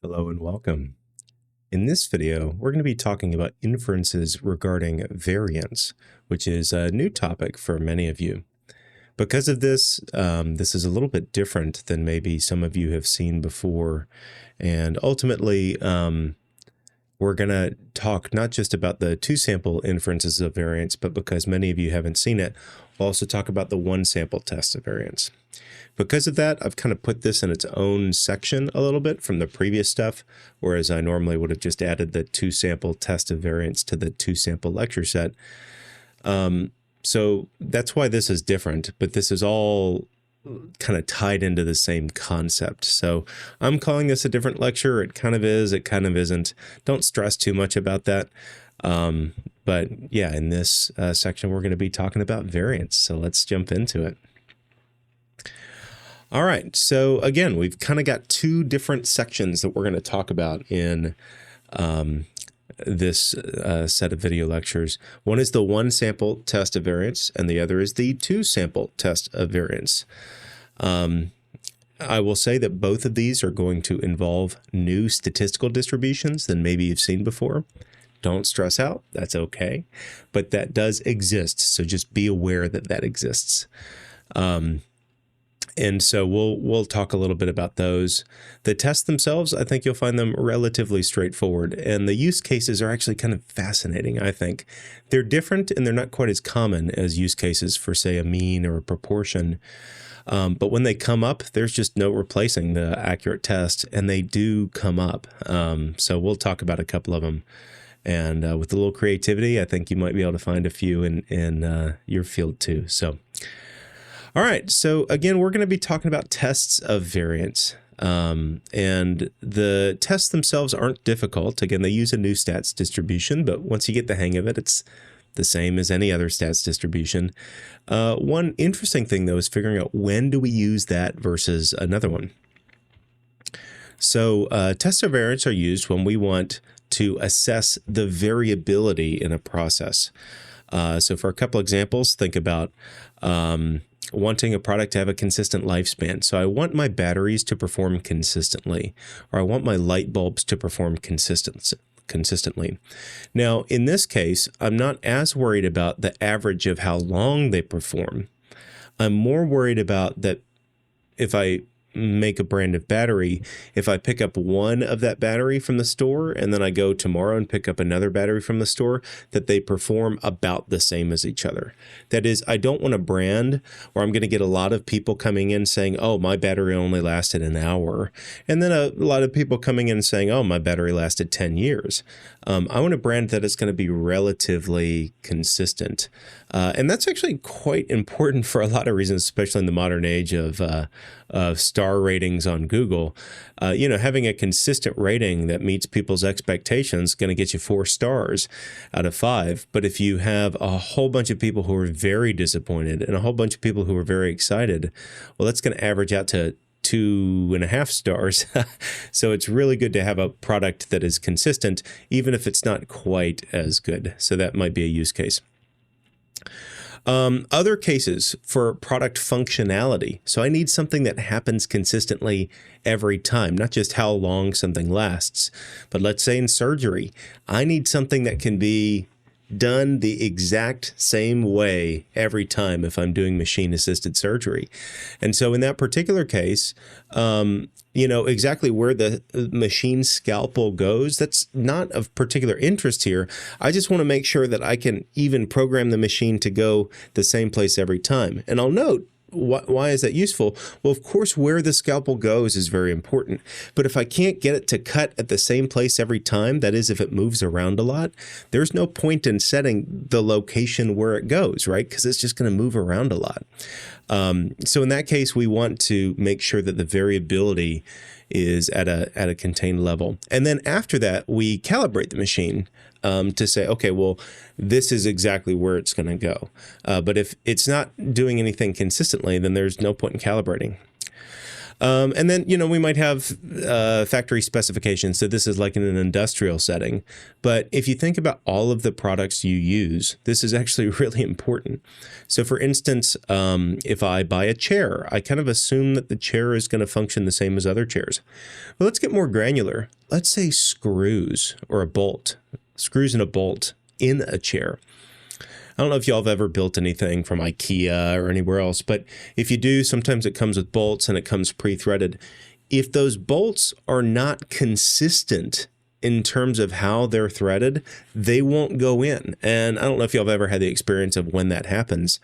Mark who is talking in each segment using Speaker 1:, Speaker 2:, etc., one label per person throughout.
Speaker 1: Hello and welcome. In this video, we're going to be talking about inferences regarding variance, which is a new topic for many of you. Because of this, this is a little bit different than maybe some of you have seen before. And ultimately, we're going to talk not just about the two sample inferences of variance, but because many of you haven't seen it, we'll also talk about the one sample test of variance. Because of that, I've kind of put this in its own section a little bit from the previous stuff, whereas I normally would have just added the two sample test of variance to the two sample lecture set. So that's why this is different, but this is all kind of tied into the same concept. So I'm calling this a different lecture. It kind of is, it kind of isn't. Don't stress too much about that. But yeah, in this section, we're going to be talking about variance. So let's jump into it. All right, so again, we've kind of got two different sections that we're going to talk about in this set of video lectures. One is the one sample test of variance, and the other is the two sample test of variance. I will say that both of these are going to involve new statistical distributions than maybe you've seen before. Don't stress out, that's okay, but that does exist, so just be aware that that exists. And so we'll talk a little bit about those. The tests themselves, I think you'll find them relatively straightforward. And the use cases are actually kind of fascinating, I think. They're different and they're not quite as common as use cases for, say, a mean or a proportion. But when they come up, there's just no replacing the accurate test, and they do come up. So we'll talk about a couple of them. And with a little creativity, I think you might be able to find a few in your field too. So. All right, so again, we're going to be talking about tests of variance, and the tests themselves aren't difficult. Again, they use a new stats distribution, but once you get the hang of it, it's the same as any other stats distribution. One interesting thing, though, is figuring out when do we use that versus another one. So tests of variance are used when we want to assess the variability in a process. So for a couple examples, think about wanting a product to have a consistent lifespan. So I want my batteries to perform consistently, or I want my light bulbs to perform consistently. Now, in this case, I'm not as worried about the average of how long they perform. I'm more worried about that if I make a brand of battery, if I pick up one of that battery from the store and then I go tomorrow and pick up another battery from the store, that they perform about the same as each other. That is, I don't want a brand where I'm going to get a lot of people coming in saying, oh, my battery only lasted an hour. And then a lot of people coming in saying, oh, my battery lasted 10 years. I want a brand that is going to be relatively consistent. And that's actually quite important for a lot of reasons, especially in the modern age of star ratings on Google. Having a consistent rating that meets people's expectations is going to get you 4 stars out of 5. But if you have a whole bunch of people who are very disappointed and a whole bunch of people who are very excited, well, that's going to average out to 2.5 stars. So it's really good to have a product that is consistent, even if it's not quite as good. So that might be a use case. Other cases for product functionality. So I need something that happens consistently every time, not just how long something lasts. But let's say in surgery, I need something that can be done the exact same way every time if I'm doing machine-assisted surgery. And so in that particular case, exactly where the machine scalpel goes, that's not of particular interest here. I just want to make sure that I can even program the machine to go the same place every time. And I'll note, why is that useful? Well, of course, where the scalpel goes is very important. But if I can't get it to cut at the same place every time, that is, if it moves around a lot, there's no point in setting the location where it goes, right? Because it's just going to move around a lot. So in that case, we want to make sure that the variability is at a contained level. And then after that, we calibrate the machine to say, okay, well, this is exactly where it's going to go. But if it's not doing anything consistently, then there's no point in calibrating. And then, we might have factory specifications. So this is like in an industrial setting. But if you think about all of the products you use, this is actually really important. So for instance, if I buy a chair, I kind of assume that the chair is going to function the same as other chairs. Well, let's get more granular. Let's say screws or a bolt, screws and a bolt in a chair. I don't know if y'all have ever built anything from IKEA or anywhere else, but if you do, sometimes it comes with bolts and it comes pre-threaded. If those bolts are not consistent in terms of how they're threaded, they won't go in. And I don't know if y'all have ever had the experience of when that happens.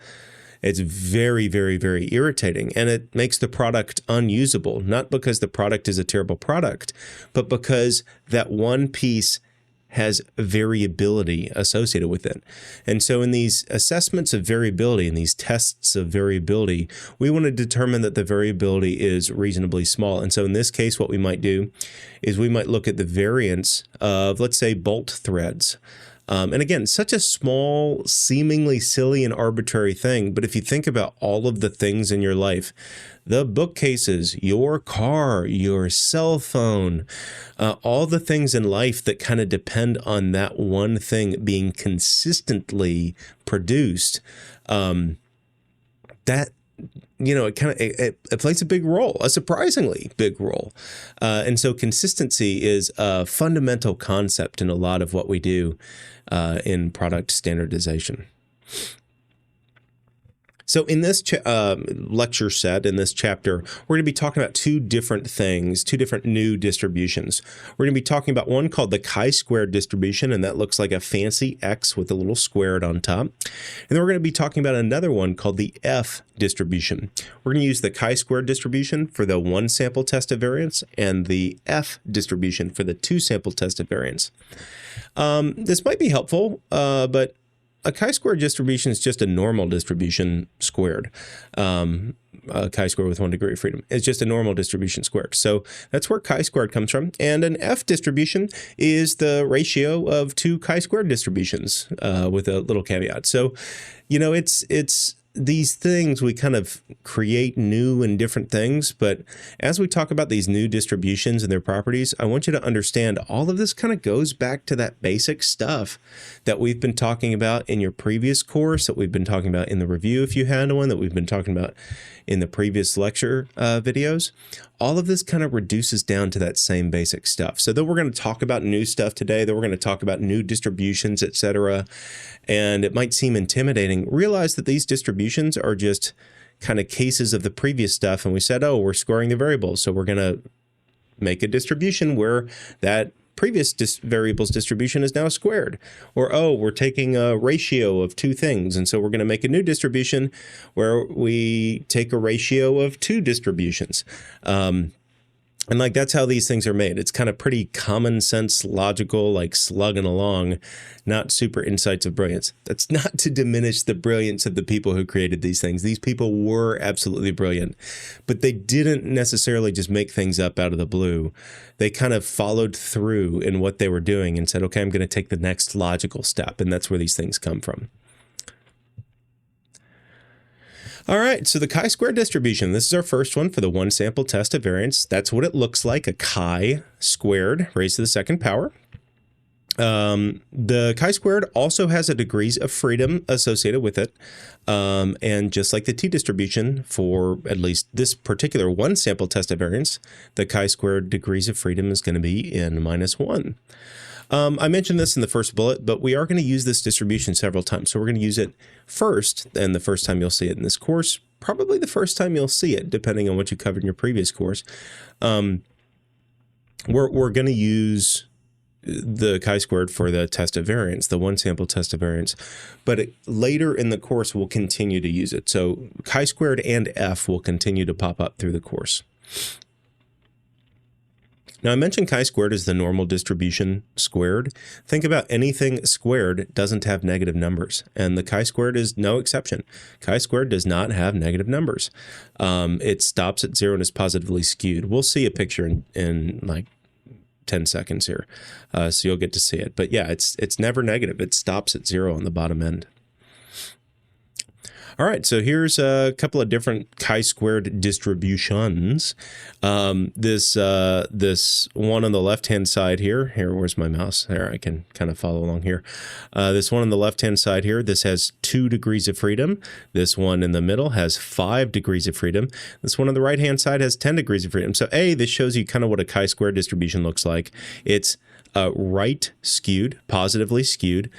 Speaker 1: It's very, very, very irritating, and it makes the product unusable, not because the product is a terrible product, but because that one piece has variability associated with it. And so in these assessments of variability and these tests of variability, we want to determine that the variability is reasonably small. And so in this case, what we might do is we might look at the variance of, let's say, bolt threads. And again, such a small, seemingly silly and arbitrary thing. But if you think about all of the things in your life, the bookcases, your car, your cell phone, all the things in life that kind of depend on that one thing being consistently produced, that it plays a big role, a surprisingly big role. And so consistency is a fundamental concept in a lot of what we do in product standardization. So in this lecture set, in this chapter, we're going to be talking about two different things, two different new distributions. We're going to be talking about one called the chi-squared distribution, and that looks like a fancy X with a little squared on top. And then we're going to be talking about another one called the F distribution. We're going to use the chi-squared distribution for the one sample test of variance and the F distribution for the two sample test of variance. This might be helpful, but a chi-squared distribution is just a normal distribution squared. A chi-squared with 1 degree of freedom is just a normal distribution squared. So that's where chi-squared comes from. And an F distribution is the ratio of two chi-squared distributions with a little caveat. So, it's these things, we kind of create new and different things. But as we talk about these new distributions and their properties, I want you to understand all of this kind of goes back to that basic stuff that we've been talking about in your previous course, that we've been talking about in the review if you had one, that we've been talking about in the previous lecture videos. All of this kind of reduces down to that same basic stuff. So then we're going to talk about new stuff today, then we're going to talk about new distributions, etc. And it might seem intimidating. Realize that these distributions are just kind of cases of the previous stuff. And we said, oh, we're scoring the variables. So we're going to make a distribution where that previous variables distribution is now squared. Or, oh, we're taking a ratio of two things. And so we're going to make a new distribution where we take a ratio of two distributions. And that's how these things are made. It's kind of pretty common sense, logical, like slugging along, not super insights of brilliance. That's not to diminish the brilliance of the people who created these things. These people were absolutely brilliant, but they didn't necessarily just make things up out of the blue. They kind of followed through in what they were doing and said, okay, I'm going to take the next logical step. And that's where these things come from. All right, so the chi-squared distribution, this is our first one for the one sample test of variance. That's what it looks like, a chi squared raised to the second power. The chi-squared also has a degrees of freedom associated with it. And just like the t-distribution for at least this particular one sample test of variance, the chi-squared degrees of freedom is going to be n minus 1. I mentioned this in the first bullet, but we are going to use this distribution several times. So we're going to use it first, and the first time you'll see it in this course, probably the first time you'll see it, depending on what you covered in your previous course. We're going to use the chi-squared for the test of variance, the one sample test of variance, but later in the course, we'll continue to use it. So chi-squared and F will continue to pop up through the course. Now, I mentioned chi-squared is the normal distribution squared. Think about anything squared doesn't have negative numbers, and the chi-squared is no exception. Chi-squared does not have negative numbers. It stops at 0 and is positively skewed. We'll see a picture in like 10 seconds here, so you'll get to see it. But yeah, it's never negative. It stops at 0 on the bottom end. All right, so here's a couple of different chi-squared distributions. This one on the left-hand side here, where's my mouse? There, I can kind of follow along here. This one on the left-hand side here, this has 2 degrees of freedom. This one in the middle has 5 degrees of freedom. This one on the right-hand side has 10 degrees of freedom. So this shows you kind of what a chi-squared distribution looks like. It's right skewed, positively skewed.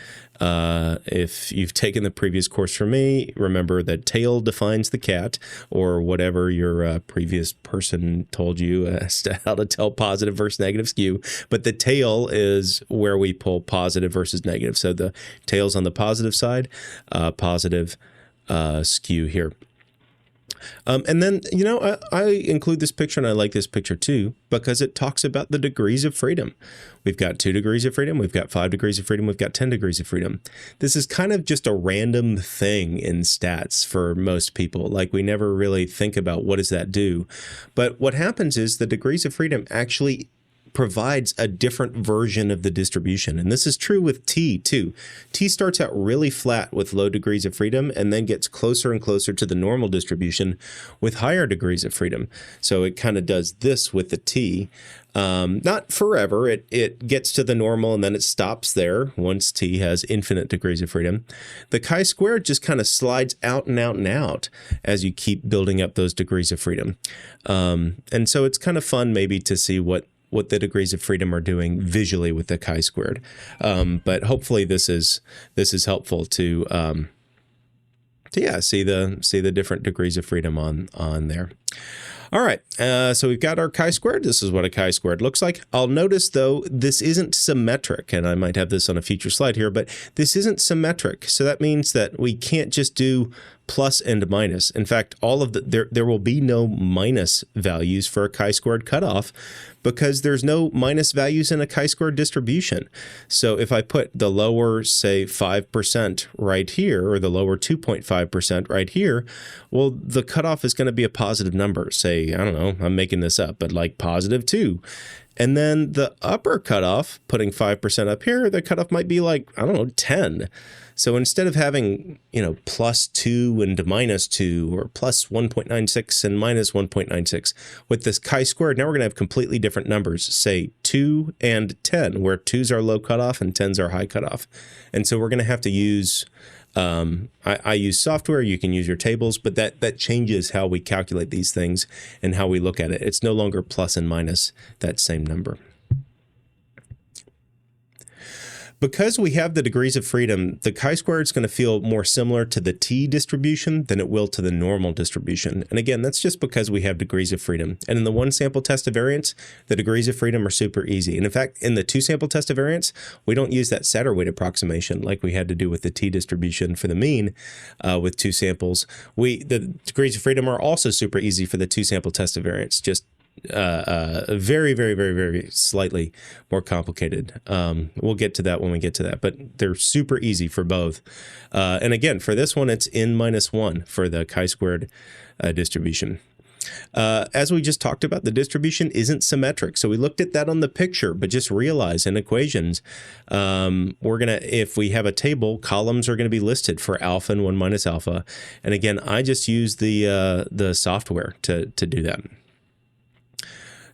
Speaker 1: If you've taken the previous course from me, remember that tail defines the cat, or whatever your previous person told you as to how to tell positive versus negative skew. But the tail is where we pull positive versus negative. So the tail's on the positive side, positive skew here. And then, I include this picture, and I like this picture too, because it talks about the degrees of freedom. We've got 2 degrees of freedom. We've got 5 degrees of freedom. We've got 10 degrees of freedom. This is kind of just a random thing in stats for most people. Like, we never really think about what does that do. But what happens is the degrees of freedom actually provides a different version of the distribution. And this is true with T too. T starts out really flat with low degrees of freedom and then gets closer and closer to the normal distribution with higher degrees of freedom. So it kind of does this with the T. Not forever. It gets to the normal and then it stops there once T has infinite degrees of freedom. The chi-squared just kind of slides out and out and out as you keep building up those degrees of freedom. And so it's kind of fun maybe to see what the degrees of freedom are doing visually with the chi-squared. But hopefully this is helpful to see the different degrees of freedom on there. All right, so we've got our chi-squared. This is what a chi-squared looks like. I'll notice, though, this isn't symmetric, and I might have this on a future slide here, but this isn't symmetric. So that means that we can't just do plus and minus. In fact, all of there will be no minus values for a chi-squared cutoff because there's no minus values in a chi-squared distribution. So if I put the lower, say, 5% right here, or the lower 2.5% right here, well, the cutoff is going to be a positive number. Say, I don't know, I'm making this up, but like positive 2. And then the upper cutoff, putting 5% up here, the cutoff might be like, I don't know, 10. So instead of having, plus 2 and minus 2, or plus 1.96 and minus 1.96, with this chi-squared, now we're going to have completely different numbers, say 2 and 10, where 2's our low cutoff and 10's our high cutoff. And so we're going to have to use, I use software, you can use your tables, but that changes how we calculate these things and how we look at it. It's no longer plus and minus that same number. Because we have the degrees of freedom, the chi-squared is going to feel more similar to the T distribution than it will to the normal distribution. And again, that's just because we have degrees of freedom. And in the 1 sample test of variance, the degrees of freedom are super easy. And in fact, in the 2 sample test of variance, we don't use that Satterweight approximation like we had to do with the T distribution for the mean with 2 samples. The degrees of freedom are also super easy for the 2 sample test of variance, just very, very, very, very slightly more complicated. We'll get to that when we get to that, but they're super easy for both. And again, for this one, it's n-1 for the chi-squared distribution. As we just talked about, the distribution isn't symmetric. So we looked at that on the picture, but just realize in equations, if we have a table, columns are going to be listed for alpha and 1 minus alpha. And again, I just use the software to do that.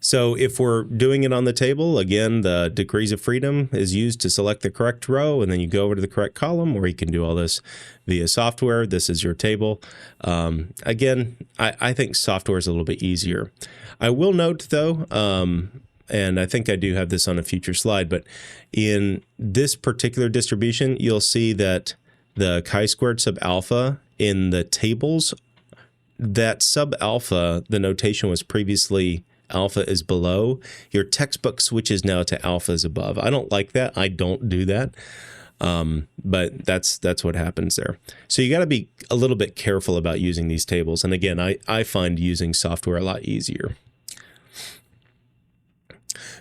Speaker 1: So if we're doing it on the table, again, the degrees of freedom is used to select the correct row, and then you go over to the correct column, or you can do all this via software. This is your table. Again, I think software is a little bit easier. I will note, though, and I think I do have this on a future slide, but in this particular distribution, you'll see that the chi-squared sub alpha in the tables, that sub alpha, the notation was previously alpha is below. Your textbook switches now to alpha is above. I don't like that. I don't do that. But that's what happens there. So you got to be a little bit careful about using these tables. And again, I find using software a lot easier.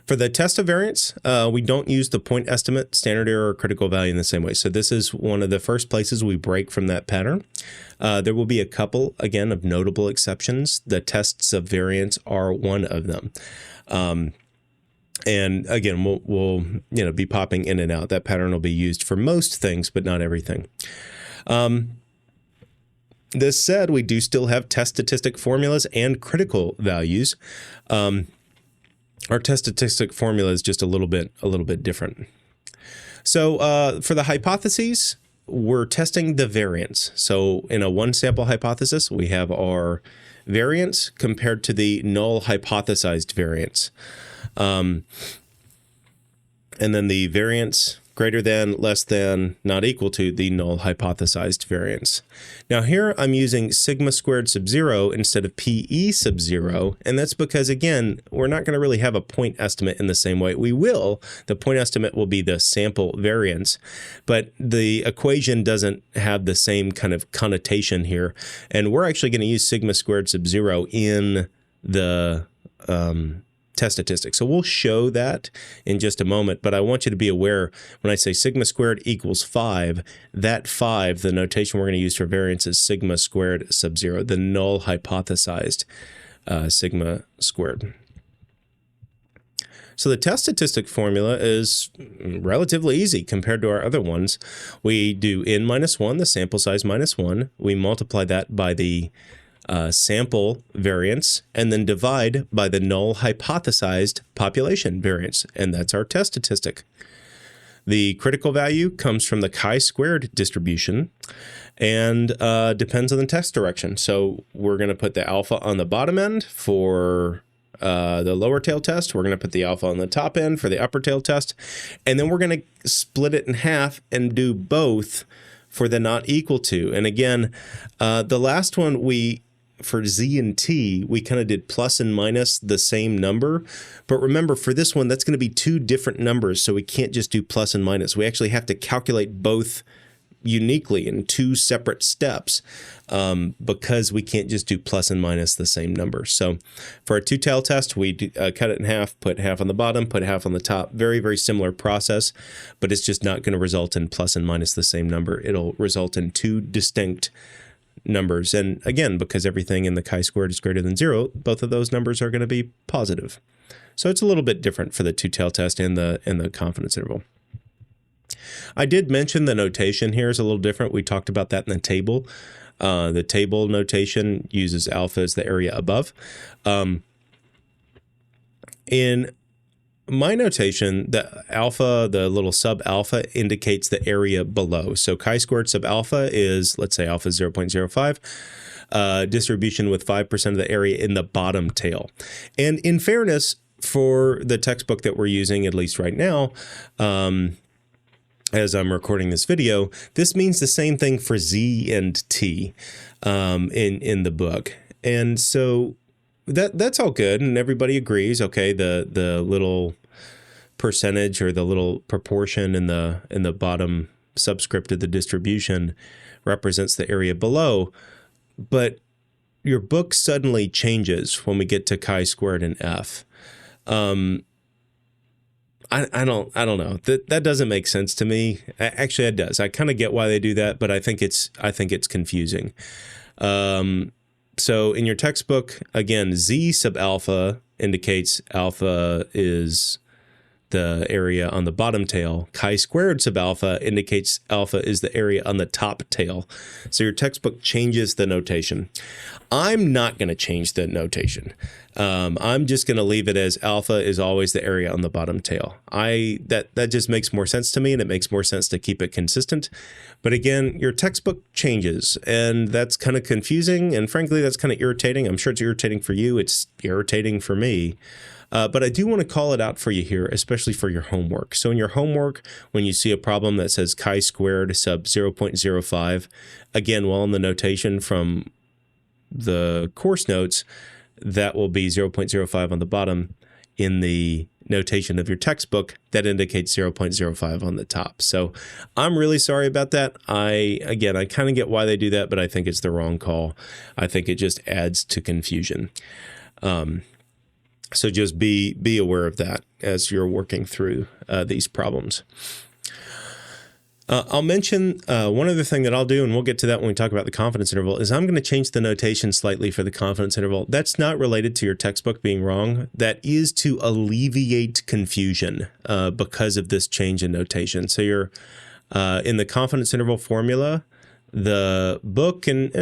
Speaker 1: For the test of variance, we don't use the point estimate, standard error, or critical value in the same way. So this is one of the first places we break from that pattern. There will be a couple, again, of notable exceptions. The tests of variance are one of them. And again, we'll be popping in and out. That pattern will be used for most things, but not everything. This said, we do still have test statistic formulas and critical values. Our test statistic formula is just a little bit different. So for the hypotheses, we're testing the variance. So in a one sample hypothesis, we have our variance compared to the null hypothesized variance. And then the variance greater than, less than, not equal to the null hypothesized variance. Now here I'm using sigma squared sub 0 instead of PE sub 0, and that's because, again, we're not going to really have a point estimate in the same way. We will. The point estimate will be the sample variance, but the equation doesn't have the same kind of connotation here, and we're actually going to use sigma squared sub 0 in the test statistics. So we'll show that in just a moment, but I want you to be aware when I say sigma squared equals 5, that 5, the notation we're going to use for variance is sigma squared sub 0, the null hypothesized sigma squared. So the test statistic formula is relatively easy compared to our other ones. We do n minus 1, the sample size minus 1. We multiply that by the sample variance, and then divide by the null hypothesized population variance, and that's our test statistic. The critical value comes from the chi-squared distribution and depends on the test direction. So we're going to put the alpha on the bottom end for the lower tail test. We're going to put the alpha on the top end for the upper tail test, and then we're going to split it in half and do both for the not equal to. And again, the last one for Z and T, we kind of did plus and minus the same number. But remember, for this one, that's going to be two different numbers, so we can't just do plus and minus. We actually have to calculate both uniquely in two separate steps because we can't just do plus and minus the same number. So for a two-tail test, we cut it in half, put half on the bottom, put half on the top. Very, very similar process, but it's just not going to result in plus and minus the same number. It'll result in two distinct numbers. And again, because everything in the chi-squared is greater than 0, both of those numbers are going to be positive. So it's a little bit different for the two-tail test and the confidence interval. I did mention the notation here is a little different. We talked about that in the table. The table notation uses alpha as the area above. In my notation, the alpha, the little sub alpha, indicates the area below. So chi-squared sub alpha is, let's say alpha is 0.05, distribution with 5% of the area in the bottom tail. And in fairness, for the textbook that we're using, at least right now, as I'm recording this video, this means the same thing for Z and T in the book. And so that's all good, and everybody agrees. Okay, the little percentage or the little proportion in the bottom subscript of the distribution represents the area below. But your book suddenly changes when we get to chi-squared and F. I don't know. That doesn't make sense to me. Actually, it does. I kind of get why they do that, but I think it's confusing. So in your textbook, again, Z sub alpha indicates alpha is the area on the bottom tail. Chi-squared sub alpha indicates alpha is the area on the top tail. So your textbook changes the notation. I'm not going to change the notation. I'm just going to leave it as alpha is always the area on the bottom tail. That just makes more sense to me, and it makes more sense to keep it consistent. But again, your textbook changes, and that's kind of confusing, and frankly, that's kind of irritating. I'm sure it's irritating for you. It's irritating for me. But I do want to call it out for you here, especially for your homework. So in your homework, when you see a problem that says chi-squared sub 0.05, again, while in the notation from the course notes, that will be 0.05 on the bottom. In the notation of your textbook, that indicates 0.05 on the top. So I'm really sorry about that. I kind of get why they do that, but I think it's the wrong call. I think it just adds to confusion. So just be aware of that as you're working through these problems. I'll mention one other thing that I'll do, and we'll get to that when we talk about the confidence interval, is I'm going to change the notation slightly for the confidence interval. That's not related to your textbook being wrong. That is to alleviate confusion because of this change in notation. So you're in the confidence interval formula, The book and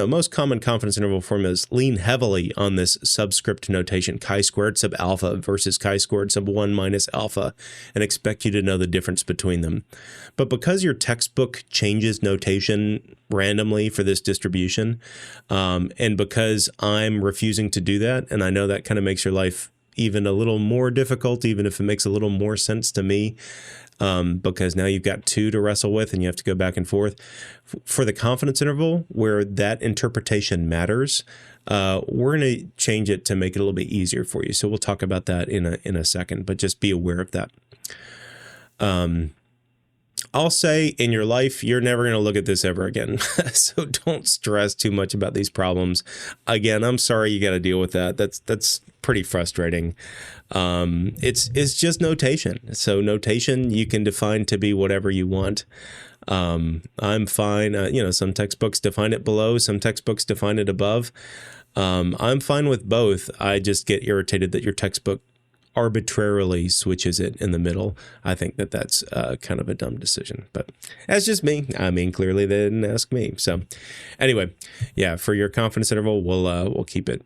Speaker 1: most common confidence interval formulas lean heavily on this subscript notation, chi-squared sub alpha versus chi-squared sub 1 minus alpha, and expect you to know the difference between them. But because your textbook changes notation randomly for this distribution, and because I'm refusing to do that, and I know that kind of makes your life even a little more difficult, even if it makes a little more sense to me, because now you've got two to wrestle with and you have to go back and forth. For the confidence interval, where that interpretation matters, we're going to change it to make it a little bit easier for you. So we'll talk about that in a second, but just be aware of that. I'll say in your life, you're never going to look at this ever again. So don't stress too much about these problems. Again, I'm sorry you got to deal with that. That's pretty frustrating. It's just notation. So notation you can define to be whatever you want. I'm fine. Some textbooks define it below, some textbooks define it above. I'm fine with both. I just get irritated that your textbook arbitrarily switches it in the middle. I think that's kind of a dumb decision, but that's just me. I mean, clearly they didn't ask me. So anyway, yeah, for your confidence interval, we'll keep it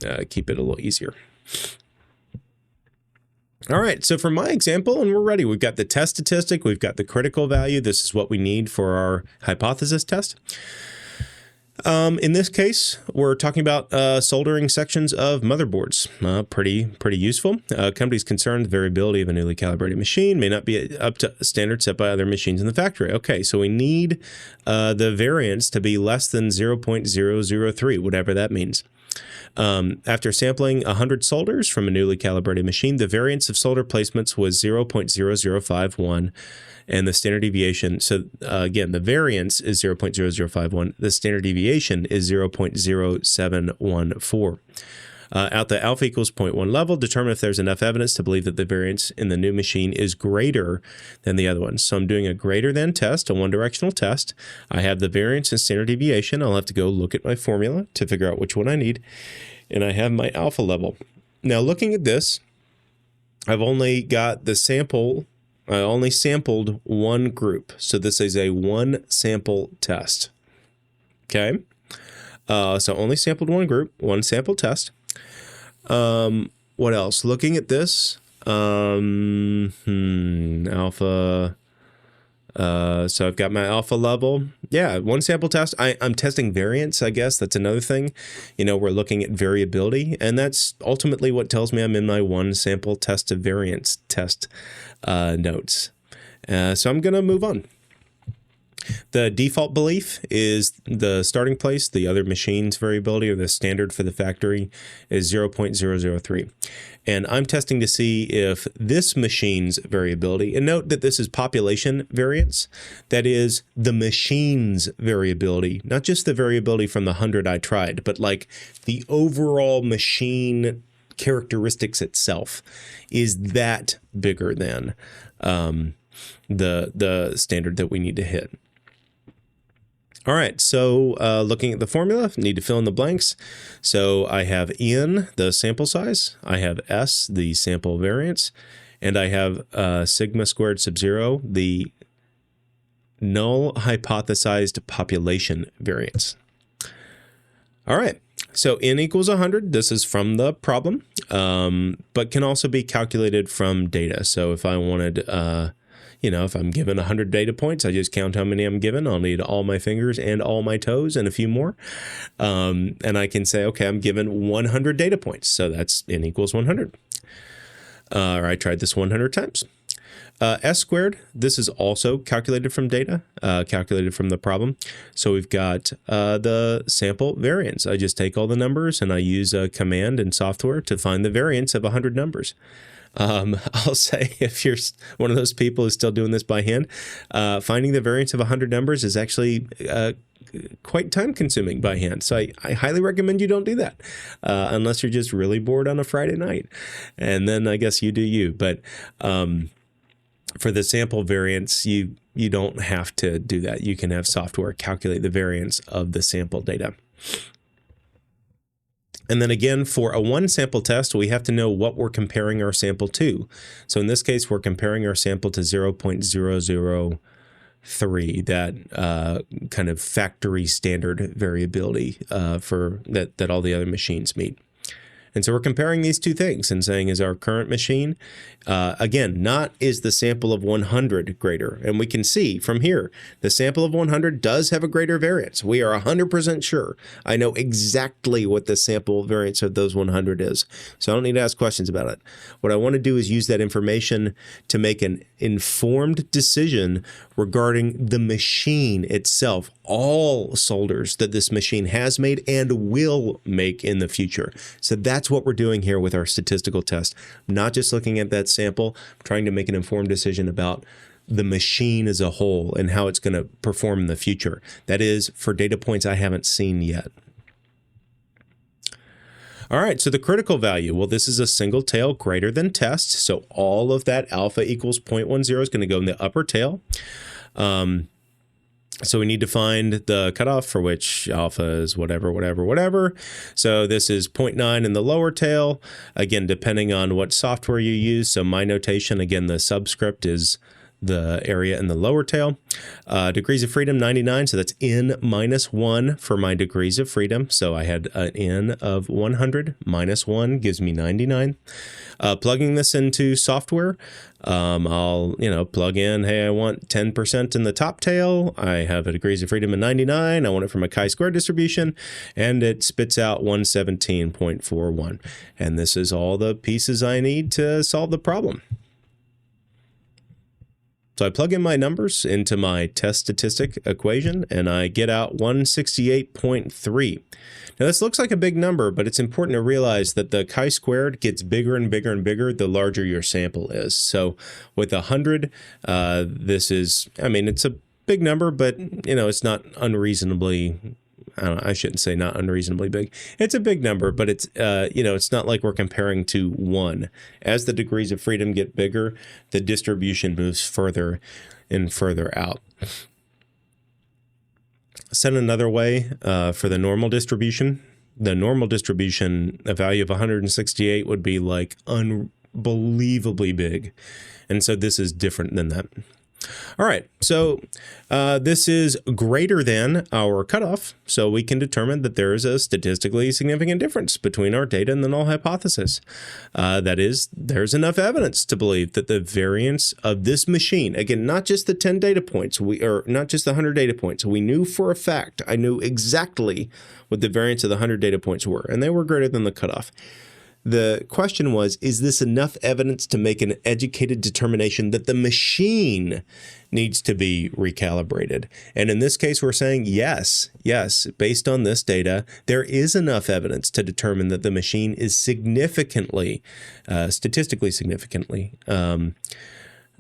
Speaker 1: a little easier. All right, so for my example, and we're ready. We've got the test statistic, we've got the critical value. This is what we need for our hypothesis test. In this case, we're talking about soldering sections of motherboards. Pretty useful. Companies concerned the variability of a newly calibrated machine may not be up to standards set by other machines in the factory. Okay, so we need the variance to be less than 0.003, whatever that means. After sampling 100 solders from a newly calibrated machine, the variance of solder placements was 0.0051. And the standard deviation, so again, the variance is 0.0051. The standard deviation is 0.0714. At the alpha equals 0.1 level, determine if there's enough evidence to believe that the variance in the new machine is greater than the other one. So I'm doing a greater than test, a one-directional test. I have the variance and standard deviation. I'll have to go look at my formula to figure out which one I need. And I have my alpha level. Now, looking at this, I've only got the sample. I only sampled one group. So this is a one sample test. Okay. So only sampled one group, one sample test. What else? Looking at this, alpha. So I've got my alpha level. Yeah, one sample test. I'm testing variance, I guess. That's another thing. We're looking at variability, and that's ultimately what tells me I'm in my one sample test of variance test notes. So I'm going to move on. The default belief is the starting place. The other machine's variability, or the standard for the factory, is 0.003. And I'm testing to see if this machine's variability, and note that this is population variance, that is the machine's variability, not just the variability from the 100 I tried, but like the overall machine characteristics itself, is that bigger than the standard that we need to hit. All right, so looking at the formula, need to fill in the blanks. So I have N, the sample size. I have S, the sample variance. And I have sigma squared sub 0, the null hypothesized population variance. All right, so N equals 100. This is from the problem, but can also be calculated from data. So if I wanted... if I'm given 100 data points, I just count how many I'm given. I'll need all my fingers and all my toes and a few more. And I can say, okay, I'm given 100 data points. So that's N equals 100. Or I tried this 100 times. S squared, this is also calculated from data, calculated from the problem. So we've got the sample variance. I just take all the numbers and I use a command in software to find the variance of 100 numbers. I'll say if you're one of those people who's still doing this by hand, finding the variance of 100 numbers is actually quite time consuming by hand. So I highly recommend you don't do that unless you're just really bored on a Friday night. And then I guess you do you. But for the sample variance, you don't have to do that. You can have software calculate the variance of the sample data. And then again, for a one sample test, we have to know what we're comparing our sample to. So in this case, we're comparing our sample to 0.005. 3, that kind of factory standard variability for that all the other machines meet. And so we're comparing these two things and saying, is our current machine, again, not is the sample of 100 greater? And we can see from here, the sample of 100 does have a greater variance. We are 100% sure. I know exactly what the sample variance of those 100 is. So I don't need to ask questions about it. What I want to do is use that information to make an informed decision regarding the machine itself, all solders that this machine has made and will make in the future. So that's what we're doing here with our statistical test. Not just looking at that sample, trying to make an informed decision about the machine as a whole and how it's going to perform in the future. That is for data points I haven't seen yet. All right, so the critical value, well, this is a single tail greater than test. So all of that alpha equals 0.10 is going to go in the upper tail. So we need to find the cutoff for which alpha is whatever. So this is 0.9 in the lower tail, again, depending on what software you use. So my notation, again, the subscript is the area in the lower tail. Degrees of freedom, 99. So that's n minus 1 for my degrees of freedom. So I had an n of 100 minus 1 gives me 99. Plugging this into software, I'll plug in, hey, I want 10% in the top tail. I have a degrees of freedom of 99. I want it from a chi-square distribution, and it spits out 117.41. And this is all the pieces I need to solve the problem. So I plug in my numbers into my test statistic equation, and I get out 168.3. Now, this looks like a big number, but it's important to realize that the chi-squared gets bigger and bigger and bigger the larger your sample is. So with 100, this is, it's a big number, but, it's not unreasonably, I shouldn't say not unreasonably big. It's a big number, but it's, it's not like we're comparing to 1. As the degrees of freedom get bigger, the distribution moves further and further out. Said another way, for the normal distribution, a value of 168 would be like unbelievably big. And so this is different than that. All right, so this is greater than our cutoff, so we can determine that there is a statistically significant difference between our data and the null hypothesis. That is, there's enough evidence to believe that the variance of this machine, again, not just the 10 data points, or not just the 100 data points, we knew for a fact, I knew exactly what the variance of the 100 data points were, and they were greater than the cutoff. The question was, is this enough evidence to make an educated determination that the machine needs to be recalibrated? And in this case, we're saying yes, based on this data, there is enough evidence to determine that the machine is significantly, statistically significantly, not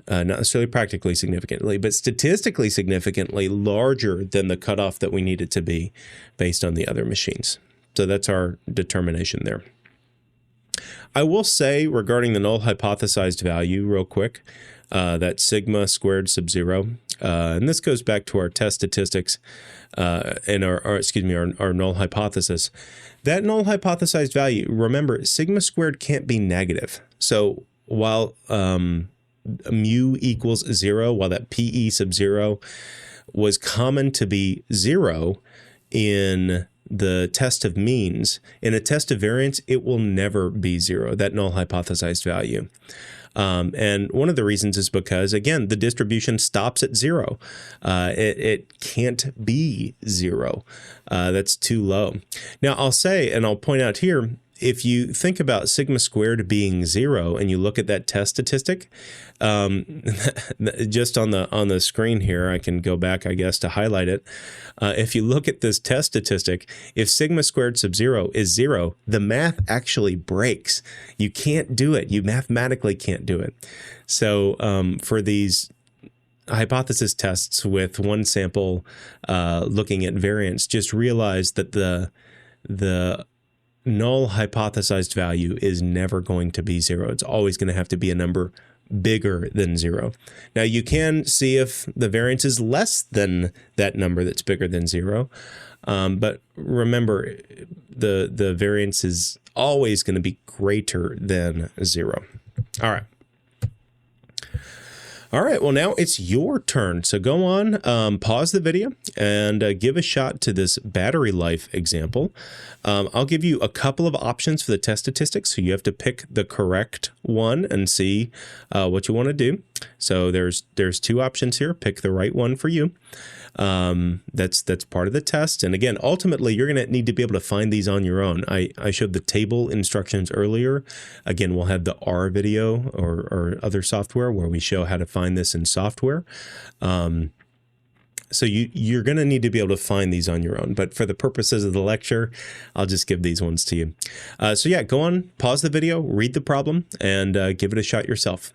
Speaker 1: necessarily practically significantly, but statistically significantly larger than the cutoff that we need it to be based on the other machines. So that's our determination there. I will say regarding the null hypothesized value real quick, that sigma squared sub 0, and this goes back to our test statistics and our null hypothesis. That null hypothesized value, remember, sigma squared can't be negative. So while mu equals 0, while that PE sub 0 was common to be 0 in the test of means, in a test of variance, it will never be 0, that null hypothesized value. And one of the reasons is because, again, the distribution stops at 0. It can't be 0. That's too low. Now, I'll say, and I'll point out here, if you think about sigma squared being 0 and you look at that test statistic, just on the screen here, I can go back, I guess, to highlight it. If you look at this test statistic, if sigma squared sub 0 is 0, the math actually breaks. You can't do it. You mathematically can't do it. So for these hypothesis tests with one sample looking at variance, just realize that the null hypothesized value is never going to be 0. It's always going to have to be a number bigger than 0. Now, you can see if the variance is less than that number that's bigger than 0. But remember, the variance is always going to be greater than 0. All All right, well, now it's your turn. So go on, pause the video and give a shot to this battery life example. I'll give you a couple of options for the test statistics. So you have to pick the correct one and see what you want to do. So there's two options here. Pick the right one for you. That's part of the test. And again, ultimately, you're going to need to be able to find these on your own. I showed the table instructions earlier. Again, we'll have the R video or other software where we show how to find this in software. So you're going to need to be able to find these on your own. But for the purposes of the lecture, I'll just give these ones to you. So yeah, go on, pause the video, read the problem, and give it a shot yourself.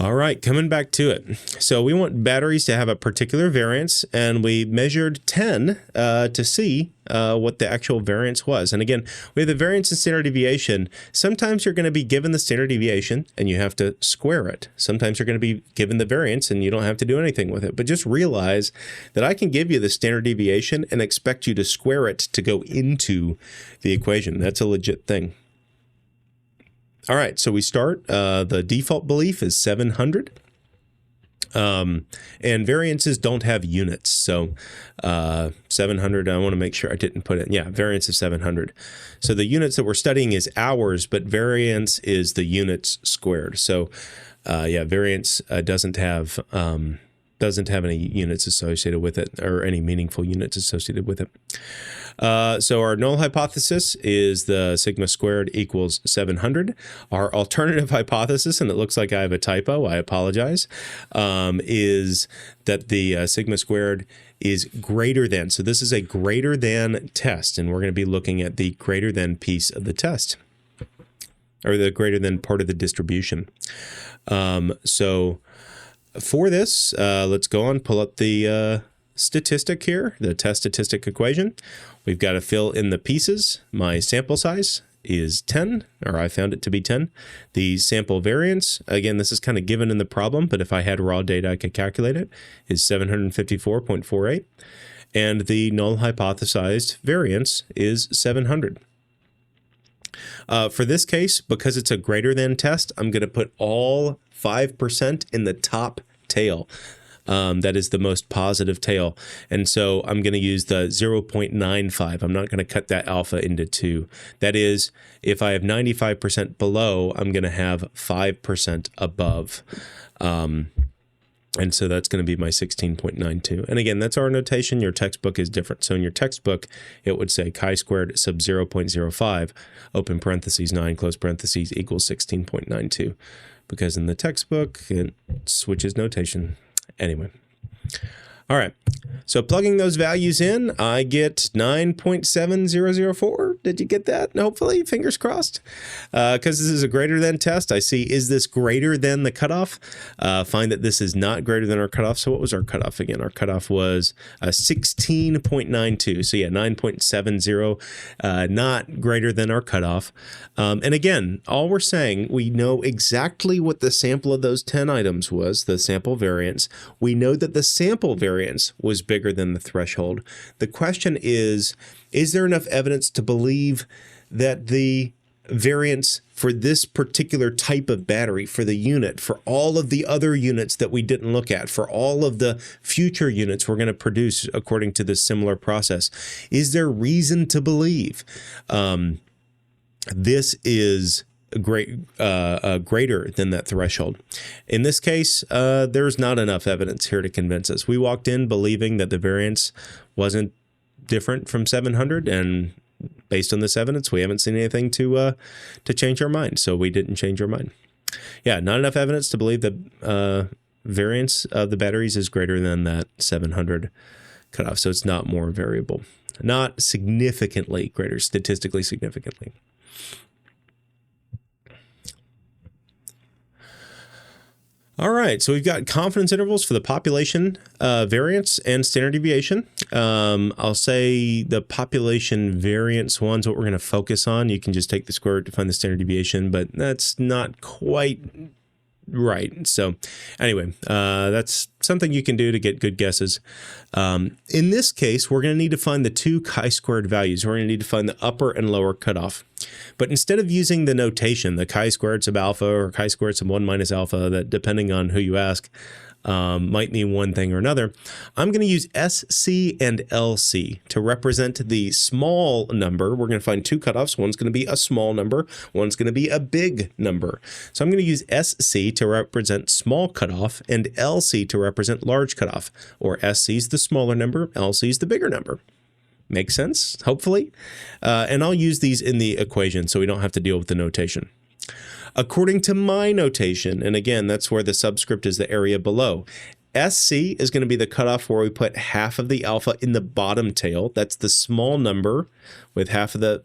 Speaker 1: All right, coming back to it. So we want batteries to have a particular variance, and we measured 10 to see what the actual variance was. And again, we have the variance and standard deviation. Sometimes you're going to be given the standard deviation and you have to square it. Sometimes you're going to be given the variance and you don't have to do anything with it. But just realize that I can give you the standard deviation and expect you to square it to go into the equation. That's a legit thing. All right, so we start. The default belief is 700. And variances don't have units. So 700, I want to make sure I didn't put it. Yeah, variance is 700. So the units that we're studying is hours, but variance is the units squared. So yeah, variance doesn't have any units associated with it or any meaningful units associated with it. So our null hypothesis is the sigma squared equals 700. Our alternative hypothesis, and it looks like I have a typo, I apologize, is that the sigma squared is greater than. So this is a greater than test, and we're going to be looking at the greater than piece of the test, or the greater than part of the distribution. So for this, let's go on, pull up the statistic here, the test statistic equation. We've got to fill in the pieces. My sample size is 10, or I found it to be 10. The sample variance, again, this is kind of given in the problem, but if I had raw data, I could calculate it, is 754.48. And the null hypothesized variance is 700. For this case, because it's a greater than test, I'm going to put all 5% in the top tail. That is the most positive tail. And so I'm going to use the 0.95. I'm not going to cut that alpha into 2. That is, if I have 95% below, I'm going to have 5% above. And so that's going to be my 16.92. And again, that's our notation. Your textbook is different. So in your textbook, it would say chi-squared sub 0.05, open parentheses 9, close parentheses, equals 16.92. Because in the textbook, it switches notation. Anyway. All right. So plugging those values in, I get 9.7004. Did you get that? Hopefully, fingers crossed. Because this is a greater than test, I see, is this greater than the cutoff? Find that this is not greater than our cutoff. So what was our cutoff again? Our cutoff was 16.92. So yeah, 9.70, not greater than our cutoff. And again, all we're saying, we know exactly what the sample of those 10 items was, the sample variance. We know that the sample variance was bigger than the threshold. The question is there enough evidence to believe that the variance for this particular type of battery, for the unit, for all of the other units that we didn't look at, for all of the future units we're going to produce according to this similar process, is there reason to believe this is greater than that threshold? In this case, there's not enough evidence here to convince us. We walked in believing that the variance wasn't different from 700, and based on this evidence, we haven't seen anything to change our mind, so we didn't change our mind. Yeah, not enough evidence to believe that variance of the batteries is greater than that 700 cutoff, so it's not more variable. Not significantly greater, statistically significantly. All right, so we've got confidence intervals for the population variance and standard deviation. I'll say the population variance one's what we're going to focus on. You can just take the square root to find the standard deviation, but that's not quite Right. So anyway, that's something you can do to get good guesses. In this case, we're going to need to find the two chi-squared values. We're going to need to find the upper and lower cutoff. But instead of using the notation, the chi-squared sub alpha or chi-squared sub 1 minus alpha, that depending on who you ask, might mean one thing or another, I'm going to use SC and LC to represent the small number. We're going to find two cutoffs. One's going to be a small number. One's going to be a big number. So I'm going to use SC to represent small cutoff and LC to represent large cutoff, or SC is the smaller number, LC is the bigger number. Makes sense, hopefully. And I'll use these in the equation so we don't have to deal with the notation. According to my notation, and again, that's where the subscript is the area below, SC is going to be the cutoff where we put half of the alpha in the bottom tail. That's the small number with half of the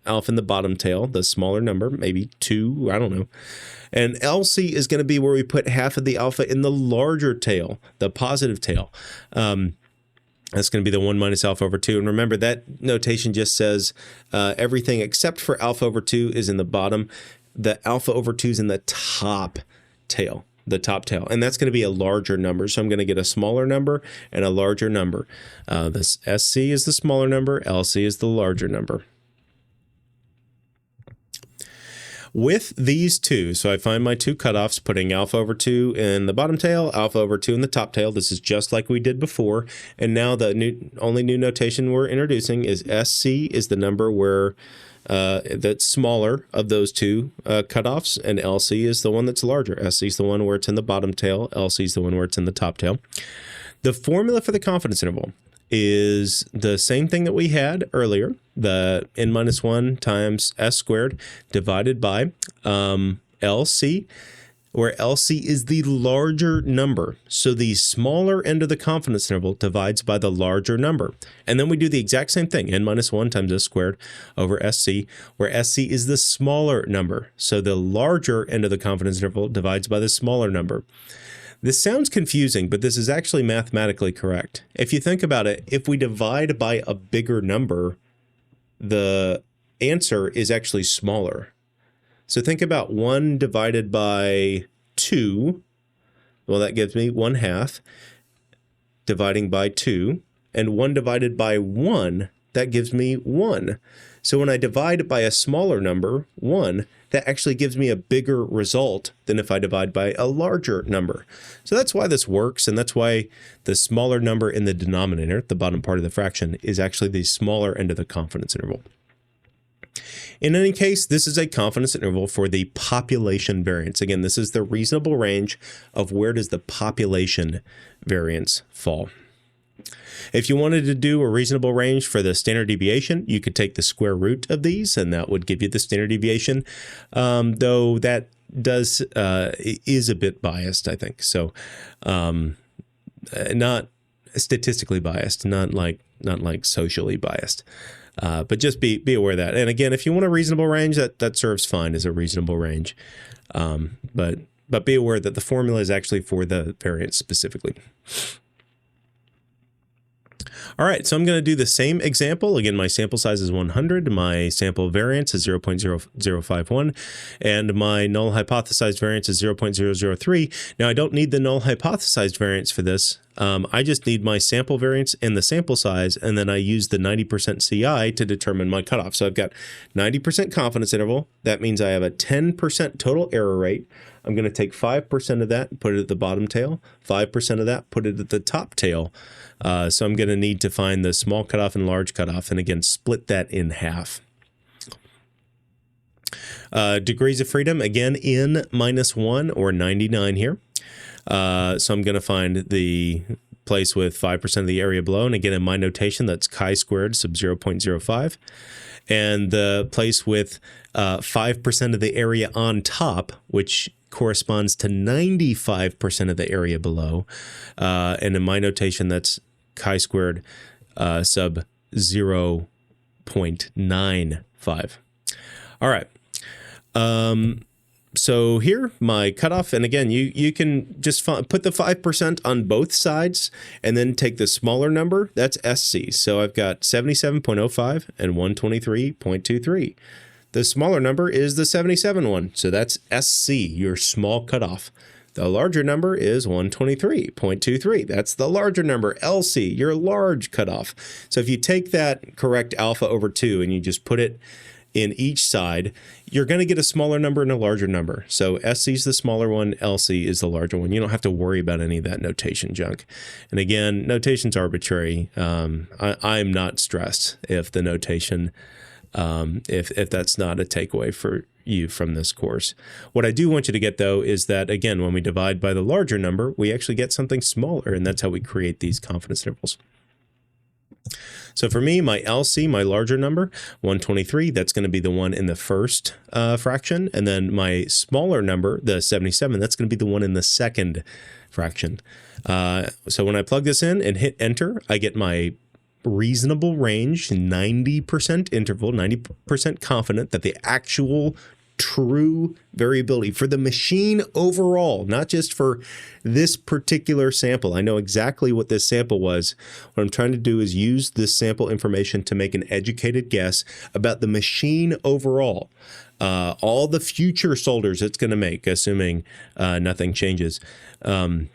Speaker 1: alpha in the bottom tail, the smaller number, maybe 2, I don't know. And LC is going to be where we put half of the alpha in the larger tail, the positive tail. That's going to be the 1 minus alpha over 2. And remember, that notation just says everything except for alpha over 2 is in the bottom. The alpha over 2 is in the top tail, and that's going to be a larger number. So I'm going to get a smaller number and a larger number. This SC is the smaller number, LC is the larger number. With these two, so I find my two cutoffs, putting alpha over 2 in the bottom tail, alpha over 2 in the top tail. This is just like we did before. And now the only new notation we're introducing is SC is the number where that's smaller of those two cutoffs, and LC is the one that's larger. SC is the one where it's in the bottom tail, LC is the one where it's in the top tail. The formula for the confidence interval is the same thing that we had earlier, the n minus 1 times s squared divided by LC, where LC is the larger number. So the smaller end of the confidence interval divides by the larger number. And then we do the exact same thing, n minus 1 times s squared over SC, where SC is the smaller number. So the larger end of the confidence interval divides by the smaller number. This sounds confusing, but this is actually mathematically correct. If you think about it, if we divide by a bigger number, the answer is actually smaller. So think about 1 divided by 2. Well, that gives me 1/2 dividing by 2. And 1 divided by 1, that gives me 1. So when I divide by a smaller number, 1, that actually gives me a bigger result than if I divide by a larger number. So that's why this works, and that's why the smaller number in the denominator, the bottom part of the fraction, is actually the smaller end of the confidence interval. In any case, this is a confidence interval for the population variance. Again, this is the reasonable range of where does the population variance fall. If you wanted to do a reasonable range for the standard deviation, you could take the square root of these, and that would give you the standard deviation, though that is a bit biased, I think. So not statistically biased, not like socially biased. But just be aware of that. And again, if you want a reasonable range, that serves fine as a reasonable range. But be aware that the formula is actually for the variance specifically. All right, so I'm going to do the same example. Again, my sample size is 100. My sample variance is 0.0051, and my null hypothesized variance is 0.003. Now, I don't need the null hypothesized variance for this. I just need my sample variance and the sample size, and then I use the 90% CI to determine my cutoff. So I've got 90% confidence interval. That means I have a 10% total error rate. I'm going to take 5% of that and put it at the bottom tail, 5% of that, put it at the top tail. So I'm going to need to find the small cutoff and large cutoff, and again, split that in half. Degrees of freedom, again, n minus 1 or 99 here. So I'm going to find the place with 5% of the area below, and again, in my notation, that's chi-squared sub 0.05. And the place with 5% of the area on top, which corresponds to 95% of the area below. And in my notation, that's chi-squared sub 0.95. All right. So here, my cutoff, and again, you can just put the 5% on both sides and then take the smaller number, that's SC. So I've got 77.05 and 123.23. The smaller number is the 77 one. So that's SC, your small cutoff. The larger number is 123.23. That's the larger number, LC, your large cutoff. So if you take that correct alpha over 2 and you just put it in each side, you're going to get a smaller number and a larger number. So SC is the smaller one, LC is the larger one. You don't have to worry about any of that notation junk. And again, notation's arbitrary. I'm not stressed if the notation, if that's not a takeaway for you from this course. What I do want you to get, though, is that, again, when we divide by the larger number, we actually get something smaller, and that's how we create these confidence intervals. So for me, my LC, my larger number, 123, that's going to be the one in the first fraction. And then my smaller number, the 77, that's going to be the one in the second fraction. So when I plug this in and hit enter, I get my reasonable range, 90% interval, 90% confident that the actual true variability for the machine overall, not just for this particular sample. I know exactly what this sample was. What I'm trying to do is use this sample information to make an educated guess about the machine overall. All the future solders it's going to make, assuming nothing changes. And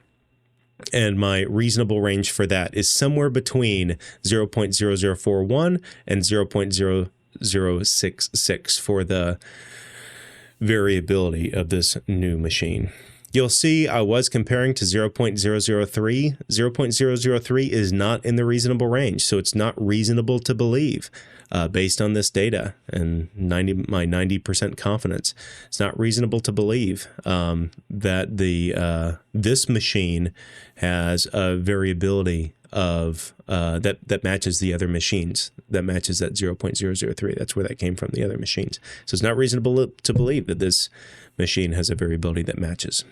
Speaker 1: my reasonable range for that is somewhere between 0.0041 and 0.0066 for the variability of this new machine. You'll see I was comparing to 0.003. 0.003 is not in the reasonable range, so it's not reasonable to believe based on this data and my 90% confidence. It's not reasonable to believe that this machine has a variability of that matches the other machines, that matches that 0.003. That's where that came from, the other machines. So it's not reasonable to believe that this machine has a variability that matches.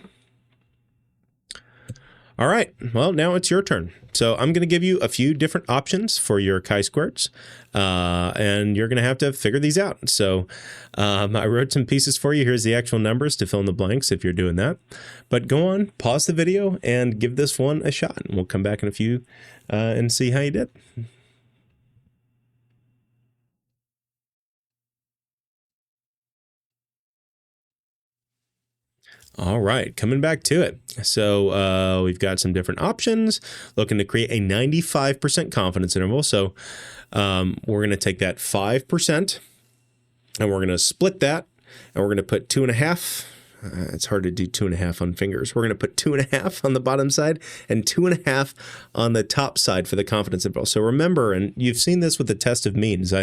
Speaker 1: All right, well, now it's your turn. So I'm going to give you a few different options for your chi-squareds, and you're going to have to figure these out. So I wrote some pieces for you. Here's the actual numbers to fill in the blanks if you're doing that. But go on, pause the video, and give this one a shot. And we'll come back in a few and see how you did. All right, coming back to it. So we've got some different options, looking to create a 95% confidence interval. So we're going to take that 5% and we're going to split that, and we're going to put 2.5. It's hard to do 2.5 on fingers. We're going to put 2.5 on the bottom side and 2.5 on the top side for the confidence interval. So remember, and you've seen this with the test of means,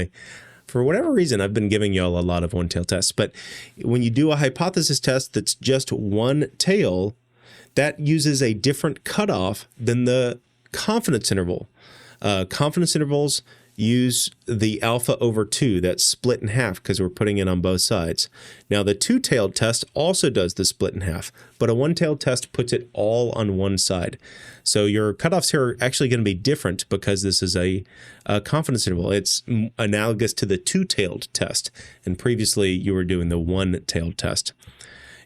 Speaker 1: for whatever reason, I've been giving y'all a lot of one-tail tests, but when you do a hypothesis test that's just one tail, that uses a different cutoff than the confidence interval. Confidence intervals use the alpha over 2, that's split in half because we're putting it on both sides. Now, the two-tailed test also does the split in half, but a one-tailed test puts it all on one side. So your cutoffs here are actually going to be different because this is a confidence interval. It's analogous to the two-tailed test, and previously you were doing the one-tailed test.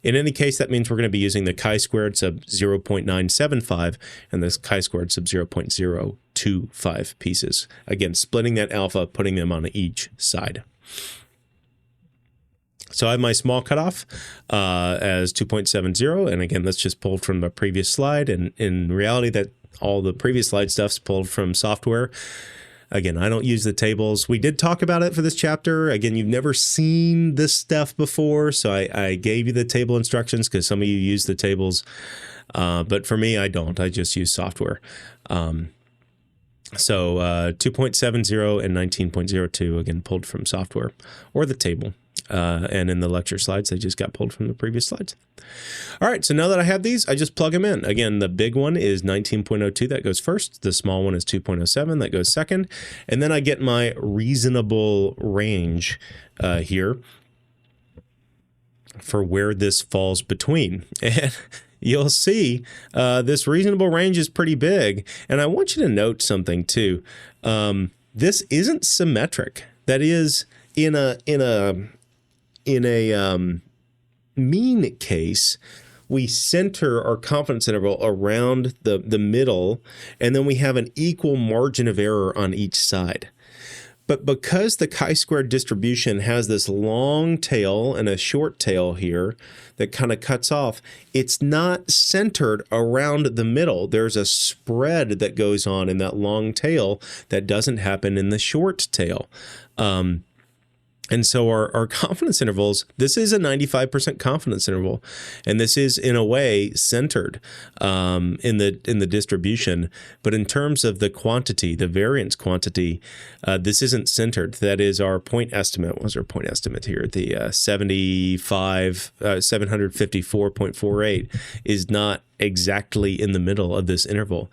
Speaker 1: In any case, that means we're going to be using the chi-squared sub 0.975 and the chi-squared sub 0.025 pieces. Again, splitting that alpha, putting them on each side. So I have my small cutoff as 2.70, and again, that's just pulled from the previous slide, and in reality, that all the previous slide stuff's pulled from software. Again, I don't use the tables. We did talk about it for this chapter. Again, you've never seen this stuff before, so I gave you the table instructions because some of you use the tables, but for me, I don't. I just use software. So 2.70 and 19.02, again, pulled from software or the table. And in the lecture slides, they just got pulled from the previous slides. All right, so now that I have these, I just plug them in. Again, the big one is 19.02, that goes first. The small one is 2.07, that goes second. And then I get my reasonable range here for where this falls between. And you'll see this reasonable range is pretty big. And I want you to note something too. This isn't symmetric. That is, in a mean case, we center our confidence interval around the middle, and then we have an equal margin of error on each side. But because the chi-square distribution has this long tail and a short tail here that kind of cuts off, it's not centered around the middle. There's a spread that goes on in that long tail that doesn't happen in the short tail. And so our confidence intervals, this is a 95% confidence interval, and this is in a way centered in the distribution. But in terms of the quantity, the variance quantity, this isn't centered. That is our point estimate. What was our point estimate here? The 754.48 is not exactly in the middle of this interval.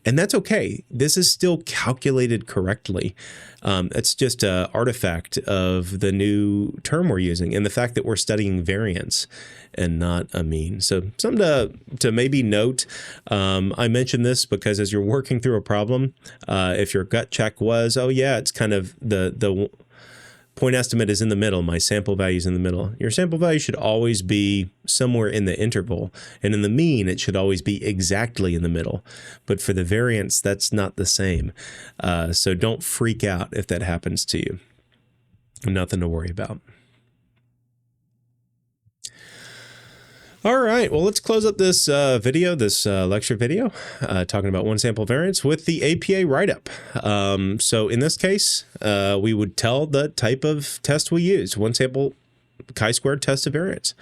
Speaker 1: And that's okay. This is still calculated correctly. It's just an artifact of the new term we're using and the fact that we're studying variance and not a mean. So something to maybe note. I mentioned this because as you're working through a problem, if your gut check was, oh yeah, it's kind of the point estimate is in the middle, my sample value is in the middle. Your sample value should always be somewhere in the interval, and in the mean, it should always be exactly in the middle. But for the variance, that's not the same. So don't freak out if that happens to you. Nothing to worry about. All right, well, let's close up this video, this lecture video, talking about one sample variance with the APA write-up. So in this case, we would tell the type of test we use, one sample chi-squared test of variance,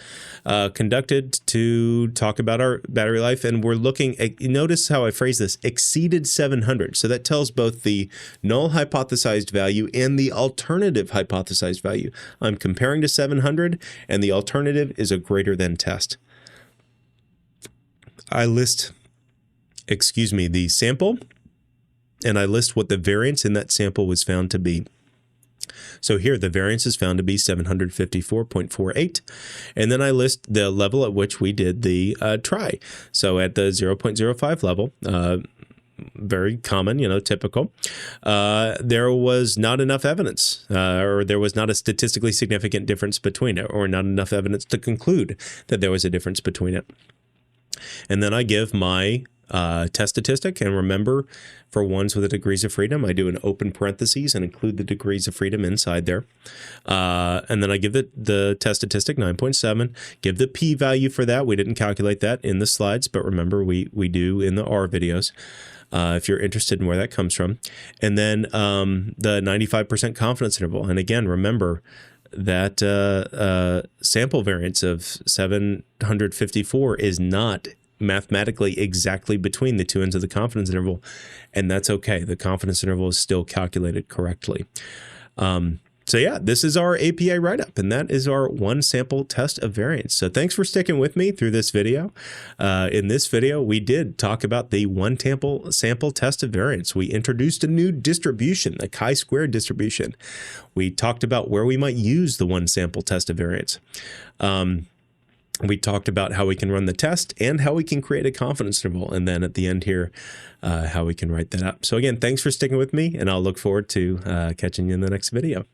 Speaker 1: conducted to talk about our battery life. And we're looking at, notice how I phrase this, exceeded 700. So that tells both the null hypothesized value and the alternative hypothesized value. I'm comparing to 700, and the alternative is a greater than test. I list, the sample, and I list what the variance in that sample was found to be. So here, the variance is found to be 754.48, and then I list the level at which we did the try. So at the 0.05 level, very common, typical, there was not enough evidence, or there was not a statistically significant difference between it, or not enough evidence to conclude that there was a difference between it. And then I give my test statistic. And remember, for ones with the degrees of freedom, I do an open parentheses and include the degrees of freedom inside there. And then I give the test statistic 9.7, give the p-value for that. We didn't calculate that in the slides, but remember, we do in the R videos. If you're interested in where that comes from. And then the 95% confidence interval. And again, remember, that sample variance of 754 is not mathematically exactly between the two ends of the confidence interval, and that's okay. The confidence interval is still calculated correctly. So yeah, this is our APA write-up, and that is our one sample test of variance. So thanks for sticking with me through this video. In this video, we did talk about the one sample test of variance. We introduced a new distribution, the chi-square distribution. We talked about where we might use the one sample test of variance. We talked about how we can run the test and how we can create a confidence interval. And then at the end here, how we can write that up. So again, thanks for sticking with me, and I'll look forward to catching you in the next video.